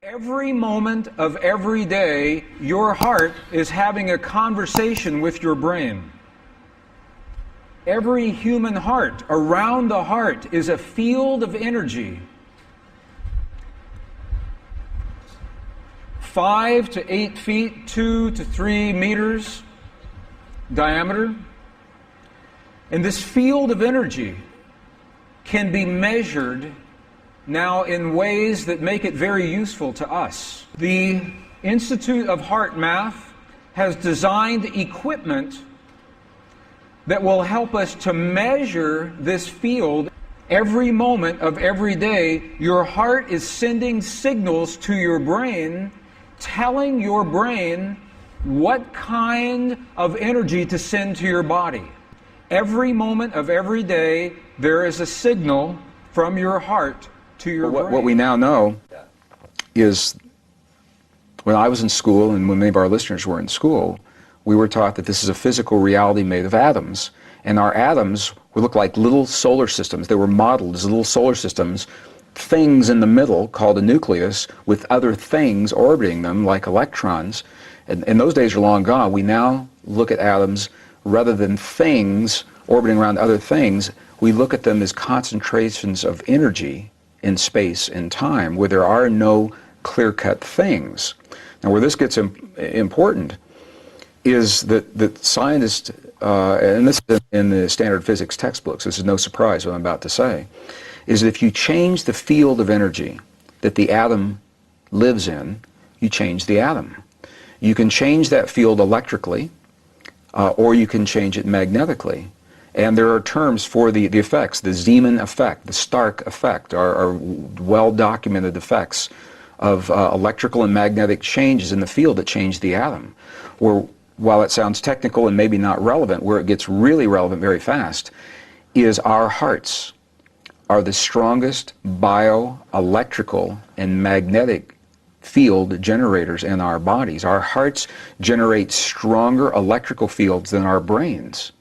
Every moment of every day, your heart is having a conversation with your brain. Every human heart, around the heart, is a field of energy. 5 to 8 feet, 2 to 3 meters diameter. And this field of energy can be measured now in ways that make it very useful to us. The Institute of Heart Math has designed equipment that will help us to measure this field. Every moment of every day, your heart is sending signals to your brain, telling your brain what kind of energy to send to your body. Every moment of every day, there is a signal from your heart to your brain. What we now know is, when I was in school and when many of our listeners were in school, we were taught that this is a physical reality made of atoms, and our atoms would look like little solar systems. They were modeled as little solar systems, things in the middle called a nucleus with other things orbiting them like electrons. And those days are long gone. We now look at atoms rather than things orbiting around other things. We look at them as concentrations of energy in space and time, where there are no clear-cut things. Now, where this gets important is that scientists, and this is in the standard physics textbooks, this is no surprise what I'm about to say, is that if you change the field of energy that the atom lives in, you change the atom. You can change that field electrically, or you can change it magnetically. And there are terms for the effects. The Zeeman effect, the Stark effect are well-documented effects of electrical and magnetic changes in the field that change the atom. Where, while it sounds technical and maybe not relevant, where it gets really relevant very fast is our hearts are the strongest bioelectrical and magnetic field generators in our bodies. Our hearts generate stronger electrical fields than our brains.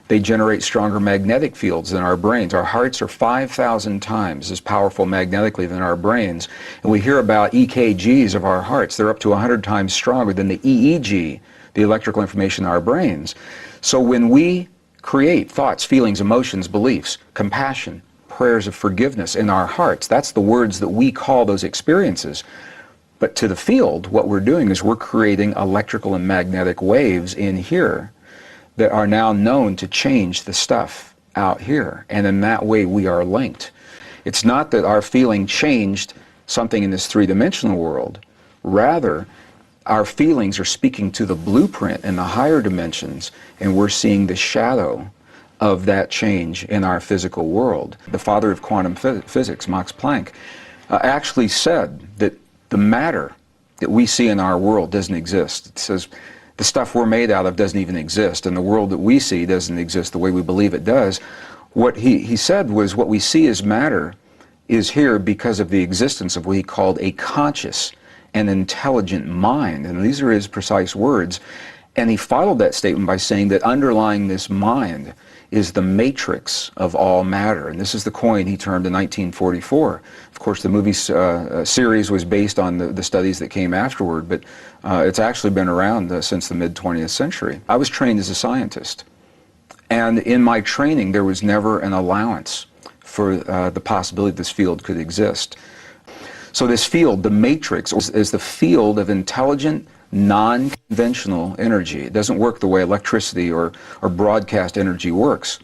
They generate stronger magnetic fields than our brains. Our hearts are 5,000 times as powerful magnetically than our brains. And we hear about EKGs of our hearts. They're up to 100 times stronger than the EEG, the electrical information in our brains. So when we create thoughts, feelings, emotions, beliefs, compassion, prayers of forgiveness in our hearts, that's the words that we call those experiences. But to the field, what we're doing is we're creating electrical and magnetic waves in here that are now known to change the stuff out here. And in that way, we are linked. It's not that our feeling changed something in this three-dimensional world. Rather, our feelings are speaking to the blueprint in the higher dimensions, and we're seeing the shadow of that change in our physical world. The father of quantum physics, Max Planck, actually said that the matter that we see in our world doesn't exist. It says, the stuff we're made out of doesn't even exist, and the world that we see doesn't exist the way we believe it does. What he said was, what we see as matter is here because of the existence of what he called a conscious and intelligent mind. And these are his precise words. And he followed that statement by saying that underlying this mind is the matrix of all matter. And this is the coin he termed in 1944. Of course, the movie series was based on the studies that came afterward, but it's actually been around since the mid-20th century. I was trained as a scientist, and in my training there was never an allowance for the possibility this field could exist. So this field, the matrix, is the field of intelligent, non-conventional energy. It doesn't work the way electricity or broadcast energy works.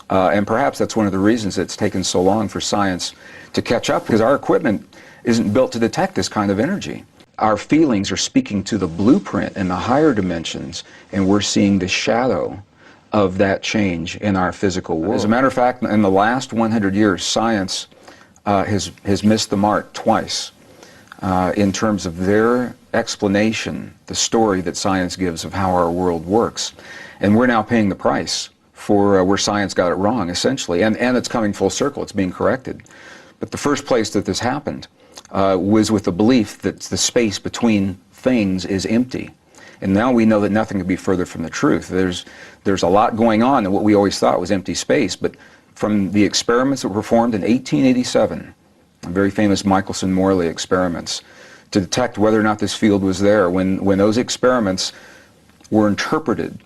And perhaps that's one of the reasons it's taken so long for science to catch up, because our equipment isn't built to detect this kind of energy. Our feelings are speaking to the blueprint in the higher dimensions, and we're seeing the shadow of that change in our physical world. As a matter of fact, in the last 100 years, science has missed the mark twice in terms of their explanation, the story that science gives of how our world works. And we're now paying the price for where science got it wrong, essentially. And it's coming full circle. It's being corrected. But the first place that this happened was with the belief that the space between things is empty. And now we know that nothing could be further from the truth. There's a lot going on in what we always thought was empty space. But from the experiments that were performed in 1887, very famous Michelson-Morley experiments, to detect whether or not this field was there. When those experiments were interpreted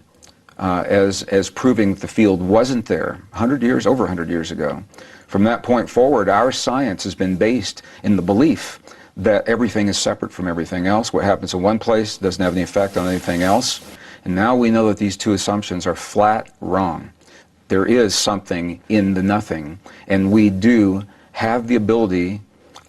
as proving that the field wasn't there, over 100 years ago, from that point forward, our science has been based in the belief that everything is separate from everything else. What happens in one place doesn't have any effect on anything else. And now we know that these two assumptions are flat wrong. There is something in the nothing, and we do have the ability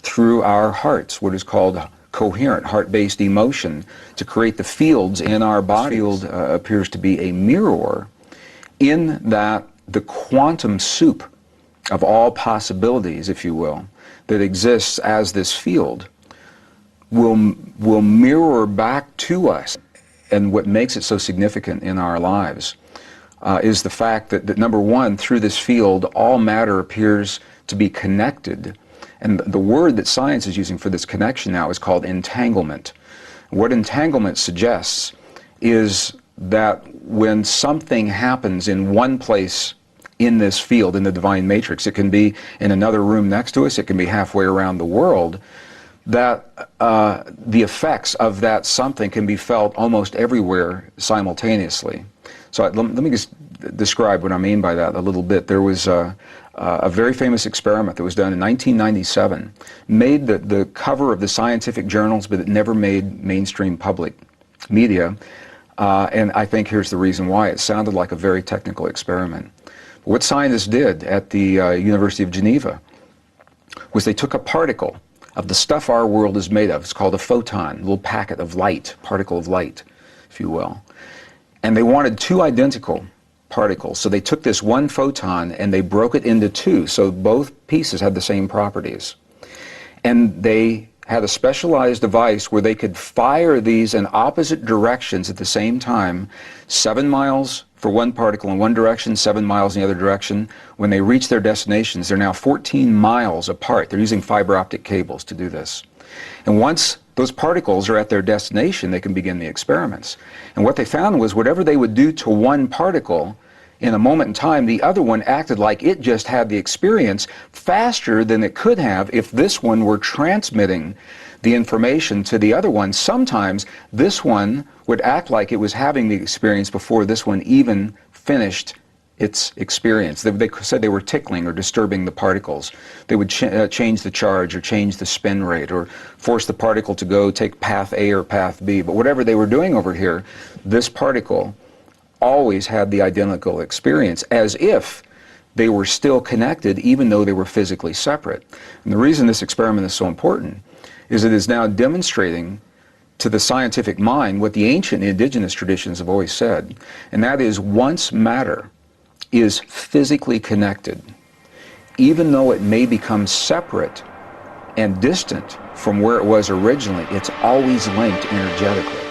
through our hearts, what is called coherent heart-based emotion, to create the fields in our body. This field appears to be a mirror in that the quantum soup of all possibilities, if you will, that exists as this field will mirror back to us. And what makes it so significant in our lives is the fact that number one, through this field, all matter appears to be connected. And the word that science is using for this connection now is called entanglement. What entanglement suggests is that when something happens in one place in this field, in the divine matrix, it can be in another room next to us, it can be halfway around the world, that the effects of that something can be felt almost everywhere simultaneously. So let me just describe what I mean by that a little bit. There was a very famous experiment that was done in 1997, made the cover of the scientific journals, but it never made mainstream public media. And I think here's the reason why. It sounded like a very technical experiment. What scientists did at the University of Geneva was they took a particle of the stuff our world is made of. It's called a photon, a little packet of light, particle of light, if you will. And they wanted two identical particles. So they took this one photon and they broke it into two, so both pieces had the same properties. And they had a specialized device where they could fire these in opposite directions at the same time, 7 miles for one particle in one direction, 7 miles in the other direction. When they reach their destinations, they're now 14 miles apart. They're using fiber optic cables to do this. And once those particles are at their destination, they can begin the experiments. And what they found was whatever they would do to one particle, in a moment in time, the other one acted like it just had the experience faster than it could have if this one were transmitting the information to the other one. Sometimes this one would act like it was having the experience before this one even finished its experience. They said they were tickling or disturbing the particles. They would change the charge or change the spin rate or force the particle to go take path A or path B. But whatever they were doing over here, this particle always had the identical experience, as if they were still connected even though they were physically separate. And the reason this experiment is so important is it is now demonstrating to the scientific mind what the ancient indigenous traditions have always said, and that is once matter is physically connected, even though it may become separate and distant from where it was originally, it's always linked energetically.